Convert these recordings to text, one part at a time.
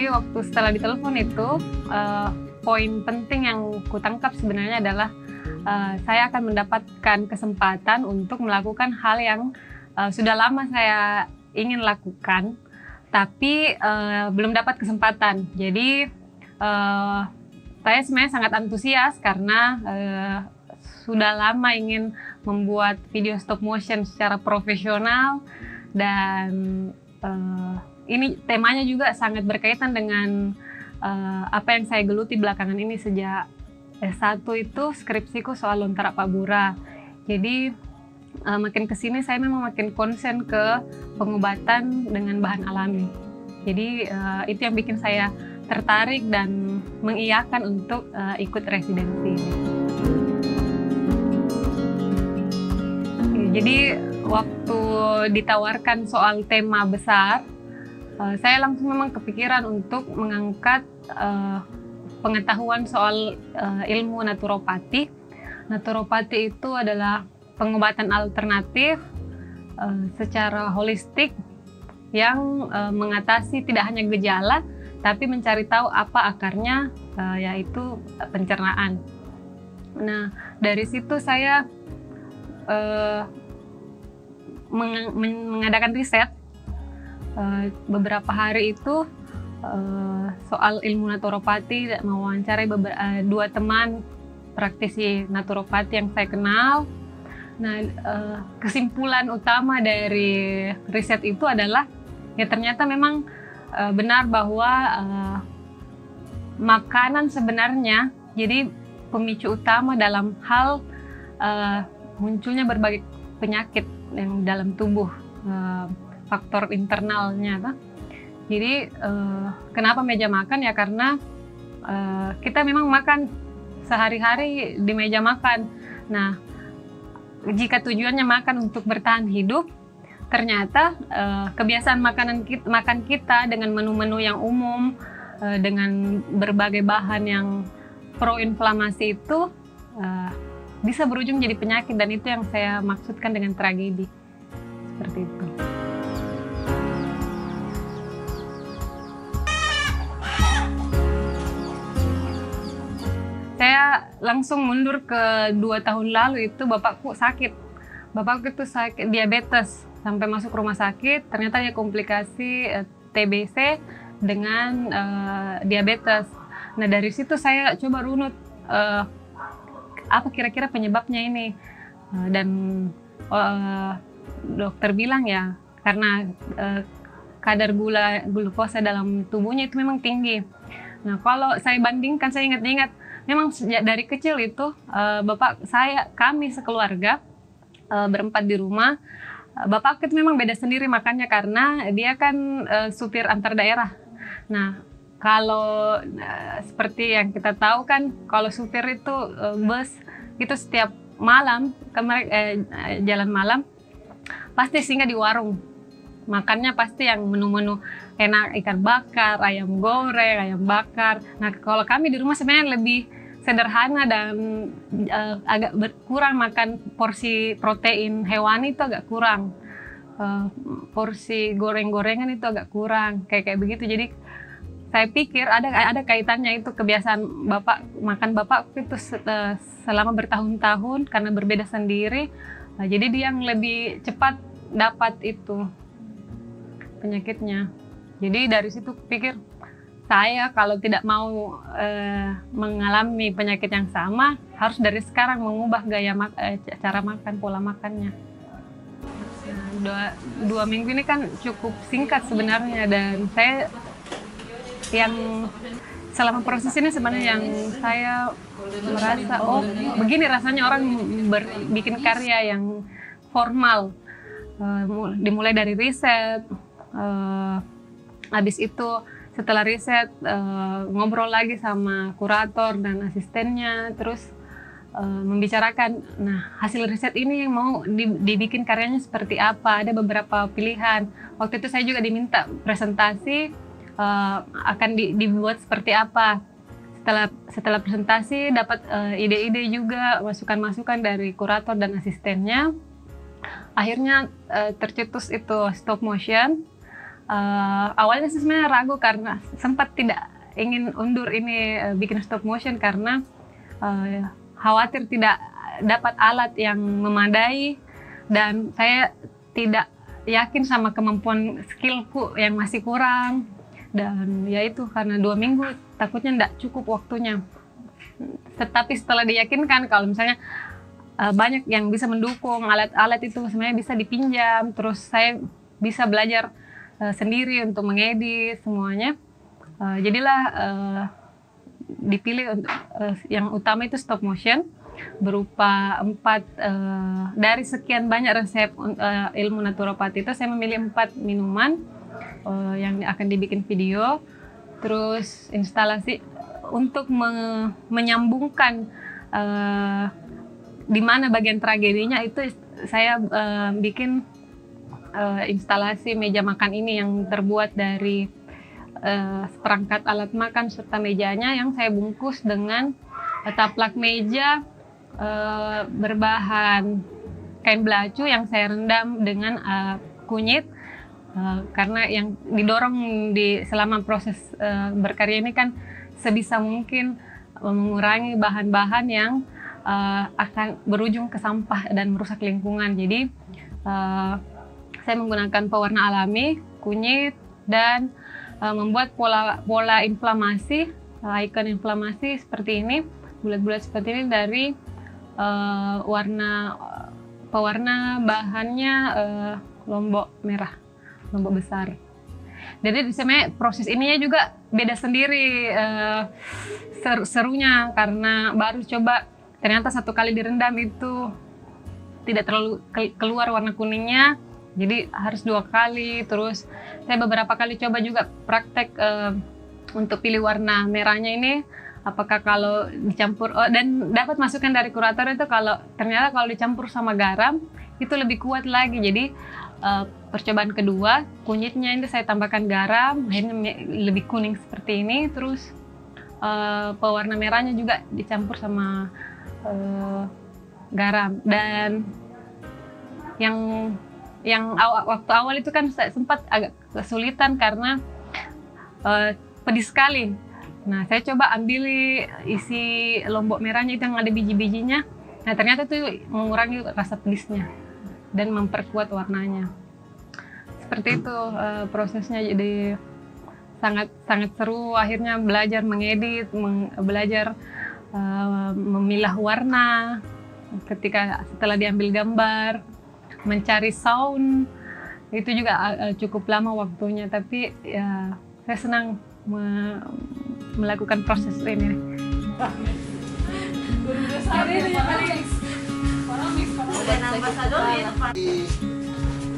Jadi waktu setelah ditelepon itu, poin penting yang kutangkap sebenarnya adalah saya akan mendapatkan kesempatan untuk melakukan hal yang sudah lama saya ingin lakukan, tapi belum dapat kesempatan. Jadi saya sebenarnya sangat antusias karena sudah lama ingin membuat video stop motion secara profesional, dan ini temanya juga sangat berkaitan dengan apa yang saya geluti belakangan ini sejak S1 itu skripsiku soal lontar apabura. Jadi makin kesini saya memang makin konsen ke pengobatan dengan bahan alami. Jadi itu yang bikin saya tertarik dan mengiyakan untuk ikut residensi. Jadi waktu ditawarkan soal tema besar, saya langsung memang kepikiran untuk mengangkat pengetahuan soal ilmu naturopati. Naturopati itu adalah pengobatan alternatif secara holistik yang mengatasi tidak hanya gejala, tapi mencari tahu apa akarnya, yaitu pencernaan. Nah, dari situ saya mengadakan riset beberapa hari itu soal ilmu naturopati, mewawancarai dua teman praktisi naturopati yang saya kenal. Nah, kesimpulan utama dari riset itu adalah ya ternyata memang benar bahwa makanan sebenarnya jadi pemicu utama dalam hal munculnya berbagai penyakit yang dalam tubuh, faktor internalnya. Jadi kenapa meja makan ya, karena kita memang makan sehari-hari di meja makan. Nah, jika tujuannya makan untuk bertahan hidup, ternyata kebiasaan makan kita dengan menu-menu yang umum, dengan berbagai bahan yang proinflamasi itu bisa berujung jadi penyakit, dan itu yang saya maksudkan dengan tragedi. Seperti itu. Saya langsung mundur ke 2 tahun lalu, itu bapakku sakit. Bapakku itu sakit diabetes, sampai masuk rumah sakit, ternyata dia komplikasi TBC dengan diabetes. Nah, dari situ saya coba runut apa kira-kira penyebabnya ini, dan dokter bilang ya karena kadar glukosa dalam tubuhnya itu memang tinggi. Nah, kalau saya bandingkan, saya ingat-ingat memang sejak dari kecil itu kami sekeluarga berempat di rumah. Bapak itu memang beda sendiri makannya karena dia kan supir antar daerah. Nah, kalau seperti yang kita tahu kan, kalau supir itu bus itu setiap malam jalan malam pasti singgah di warung. Makannya pasti yang menu-menu enak, ikan bakar, ayam goreng, ayam bakar. Nah, kalau kami di rumah sebenarnya lebih sederhana dan agak berkurang makan porsi protein hewani, itu agak kurang. Porsi goreng-gorengan itu agak kurang, kayak begitu. Jadi saya pikir ada kaitannya itu kebiasaan makan bapak itu selama bertahun-tahun karena berbeda sendiri. Nah, jadi dia yang lebih cepat dapat itu penyakitnya. Jadi dari situ pikir saya kalau tidak mau mengalami penyakit yang sama, harus dari sekarang mengubah cara makan, pola makannya. Nah, 2 minggu ini kan cukup singkat sebenarnya, dan saya yang selama proses ini sebenarnya yang saya merasa, oh begini rasanya orang bikin karya yang formal. Dimulai dari riset, habis itu setelah riset ngobrol lagi sama kurator dan asistennya, terus membicarakan, nah hasil riset ini yang mau dibikin karyanya seperti apa. Ada beberapa pilihan. Waktu itu saya juga diminta presentasi akan dibuat seperti apa. Setelah presentasi dapat ide-ide juga, masukan-masukan dari kurator dan asistennya. Akhirnya tercetus itu stop motion. Awalnya sih sebenarnya ragu karena sempat tidak ingin undur ini bikin stop motion karena khawatir tidak dapat alat yang memadai dan saya tidak yakin sama kemampuan skillku yang masih kurang, dan ya itu karena 2 minggu takutnya tidak cukup waktunya. Tetapi setelah diyakinkan kalau misalnya banyak yang bisa mendukung, alat-alat itu sebenarnya bisa dipinjam, terus saya bisa belajar sendiri untuk mengedit semuanya, jadilah dipilih untuk yang utama itu stop motion berupa 4 dari sekian banyak resep ilmu naturopati itu saya memilih 4 minuman yang akan dibikin video. Terus instalasi untuk menyambungkan di mana bagian tragedinya itu saya bikin instalasi meja makan ini yang terbuat dari seperangkat alat makan serta mejanya yang saya bungkus dengan taplak meja berbahan kain belacu yang saya rendam dengan kunyit, karena yang didorong selama proses berkarya ini kan sebisa mungkin mengurangi bahan-bahan yang akan berujung ke sampah dan merusak lingkungan. Jadi saya menggunakan pewarna alami, kunyit, dan membuat pola inflamasi, ikon inflamasi seperti ini, bulat-bulat seperti ini dari pewarna bahannya lombok merah, lombok besar. Jadi sebenarnya proses ininya juga beda sendiri serunya karena baru coba, ternyata 1 kali direndam itu tidak terlalu keluar warna kuningnya, jadi harus 2 kali. Terus saya beberapa kali coba juga praktek untuk pilih warna merahnya ini, apakah kalau dicampur dan dapat masukan dari kurator itu ternyata kalau dicampur sama garam itu lebih kuat lagi. Jadi percobaan kedua, kunyitnya ini saya tambahkan garam, akhirnya lebih kuning seperti ini. Terus pewarna merahnya juga dicampur sama garam. Dan yang waktu awal itu kan saya sempat agak kesulitan karena pedis sekali. Nah, saya coba ambil isi lombok merahnya itu yang ada biji-bijinya. Nah, ternyata itu mengurangi rasa pedisnya dan memperkuat warnanya. Seperti itu prosesnya, jadi sangat seru. Akhirnya belajar mengedit, belajar memilah warna. Setelah diambil gambar, mencari sound, itu juga cukup lama waktunya. Tapi ya, saya senang melakukan proses ini.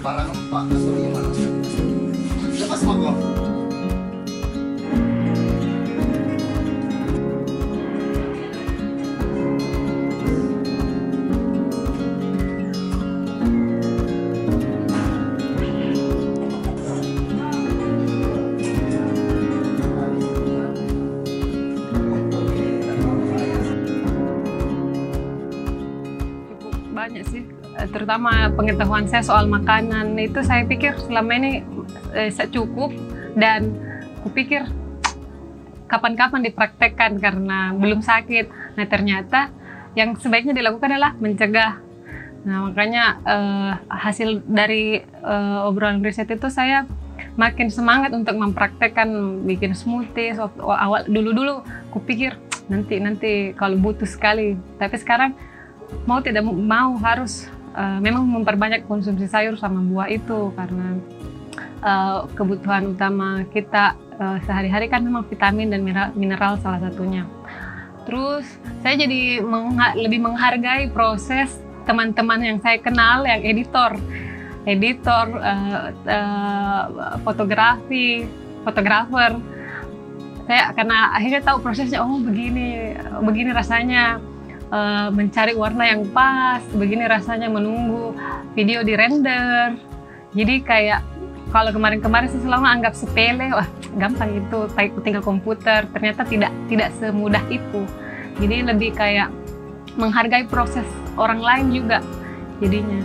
Parang Pak Surya mana? Lepas mako. Banyak sih, terutama pengetahuan saya soal makanan itu saya pikir selama ini cukup, dan kupikir kapan-kapan dipraktekkan karena belum sakit. Nah, ternyata yang sebaiknya dilakukan adalah mencegah. Nah, makanya hasil dari obrolan riset itu saya makin semangat untuk mempraktekkan bikin smoothies. Dulu kupikir nanti kalau butuh sekali, tapi sekarang mau tidak mau harus memang memperbanyak konsumsi sayur sama buah itu, karena kebutuhan utama kita sehari-hari kan memang vitamin dan mineral salah satunya. Terus saya jadi lebih menghargai proses teman-teman yang saya kenal yang editor, fotografer. Saya karena akhirnya tahu prosesnya, oh begini rasanya mencari warna yang pas, begini rasanya menunggu video di render. Jadi kayak kalau kemarin-kemarin saya selalu anggap sepele, wah gampang itu, tinggal komputer. Ternyata tidak semudah itu. Jadi lebih kayak menghargai proses orang lain juga jadinya.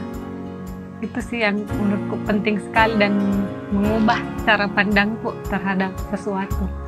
Itu sih yang menurutku penting sekali dan mengubah cara pandangku terhadap sesuatu.